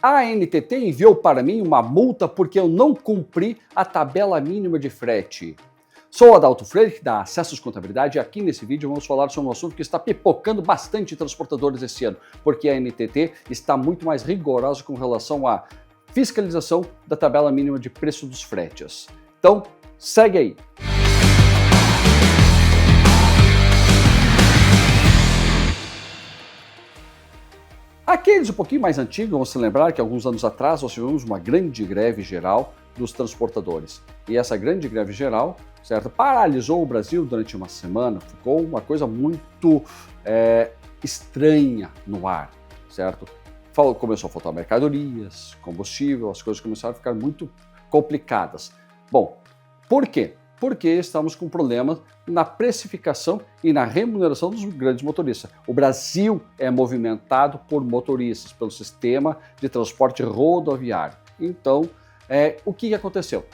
A ANTT enviou para mim uma multa porque eu não cumpri a tabela mínima de frete. Sou Adalto Freire, da Acessos Contabilidade, e aqui nesse vídeo vamos falar sobre um assunto que está pipocando bastante transportadores esse ano, porque a ANTT está muito mais rigorosa com relação à fiscalização da tabela mínima de preço dos fretes. Então, segue aí! Aqueles um pouquinho mais antigos vão se lembrar que alguns anos atrás nós tivemos uma grande greve geral dos transportadores. E essa grande greve geral, certo, paralisou o Brasil durante uma semana, ficou uma coisa muito estranha no ar, certo? Começou a faltar mercadorias, combustível, as coisas começaram a ficar muito complicadas. Bom, por quê? Porque estamos com problemas na precificação e na remuneração dos grandes motoristas. O Brasil é movimentado por motoristas, pelo sistema de transporte rodoviário. Então, o que aconteceu?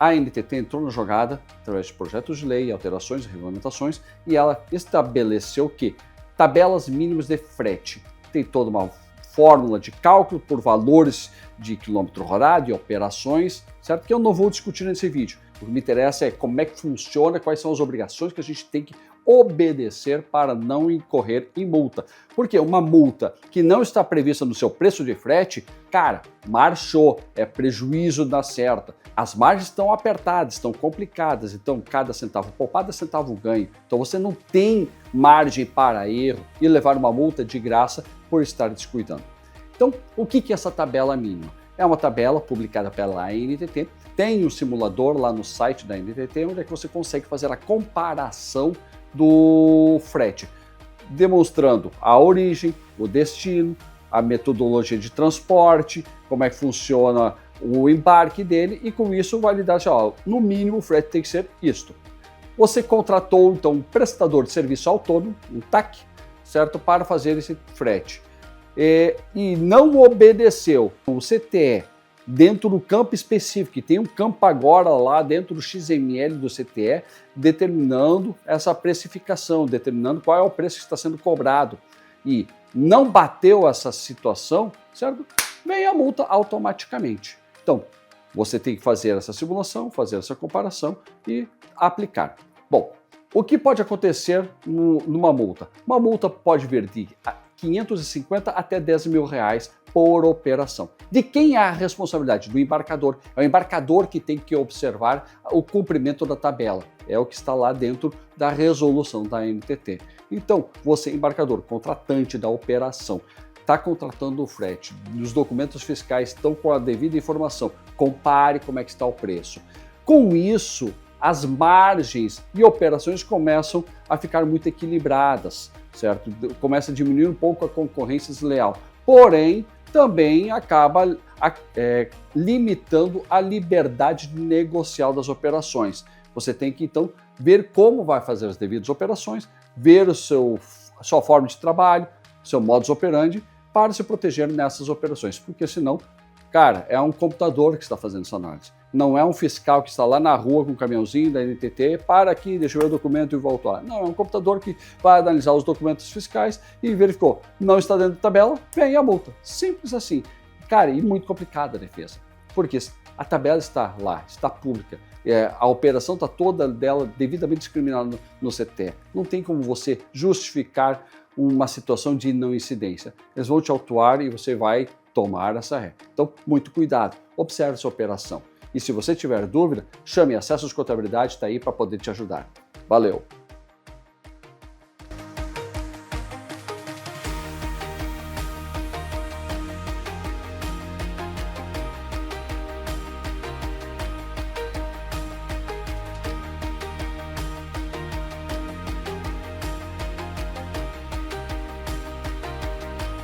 A ANTT entrou na jogada através de projetos de lei, alterações e regulamentações, e ela estabeleceu que tabelas mínimas de frete. Tem toda uma fórmula de cálculo por valores de quilômetro rodado e operações, certo? Que eu não vou discutir nesse vídeo. O que me interessa é como é que funciona, quais são as obrigações que a gente tem que obedecer para não incorrer em multa. Porque uma multa que não está prevista no seu preço de frete, cara, marchou, é prejuízo na certa. As margens estão apertadas, estão complicadas, então cada centavo poupado é centavo ganho. Então você não tem margem para erro e levar uma multa de graça por estar descuidando. Então, o que é essa tabela mínima? É uma tabela publicada pela ANTT, tem um simulador lá no site da ANTT, onde é que você consegue fazer a comparação do frete, demonstrando a origem, o destino, a metodologia de transporte, como é que funciona o embarque dele, e com isso vai lhe dar, no mínimo o frete tem que ser isto. Você contratou então um prestador de serviço autônomo, um TAC, certo, para fazer esse frete. E não obedeceu o CTE dentro do campo específico, que tem um campo agora lá dentro do XML do CTE, determinando essa precificação, determinando qual é o preço que está sendo cobrado, e não bateu essa situação, certo? Vem a multa automaticamente. Então, você tem que fazer essa simulação, fazer essa comparação e aplicar. Bom, o que pode acontecer numa multa? Uma multa pode vir de 550 até 10 mil reais por operação. De quem é a responsabilidade? Do embarcador. É o embarcador que tem que observar o cumprimento da tabela. É o que está lá dentro da resolução da ANTT. Então, você, embarcador, contratante da operação, está contratando o frete, os documentos fiscais estão com a devida informação, compare como é que está o preço. Com isso, as margens e operações começam a ficar muito equilibradas, certo? Começa a diminuir um pouco a concorrência desleal, porém também acaba limitando a liberdade negocial das operações. Você tem que então ver como vai fazer as devidas operações, ver sua forma de trabalho, seu modus operandi, para se proteger nessas operações, porque senão, cara, é um computador que está fazendo essa análise. Não é um fiscal que está lá na rua com um caminhãozinho da ANTT, para aqui, deixa eu ver o documento e volto lá. Não, é um computador que vai analisar os documentos fiscais e verificou, não está dentro da tabela, vem a multa. Simples assim. Cara, e muito complicada a defesa, porque a tabela está lá, está pública, a operação está toda dela devidamente discriminada no CTE. Não tem como você justificar uma situação de não incidência. Eles vão te autuar e você vai tomar essa ré. Então, muito cuidado, observe sua operação. E se você tiver dúvida, chame Acessos Contabilidade, está aí para poder te ajudar. Valeu!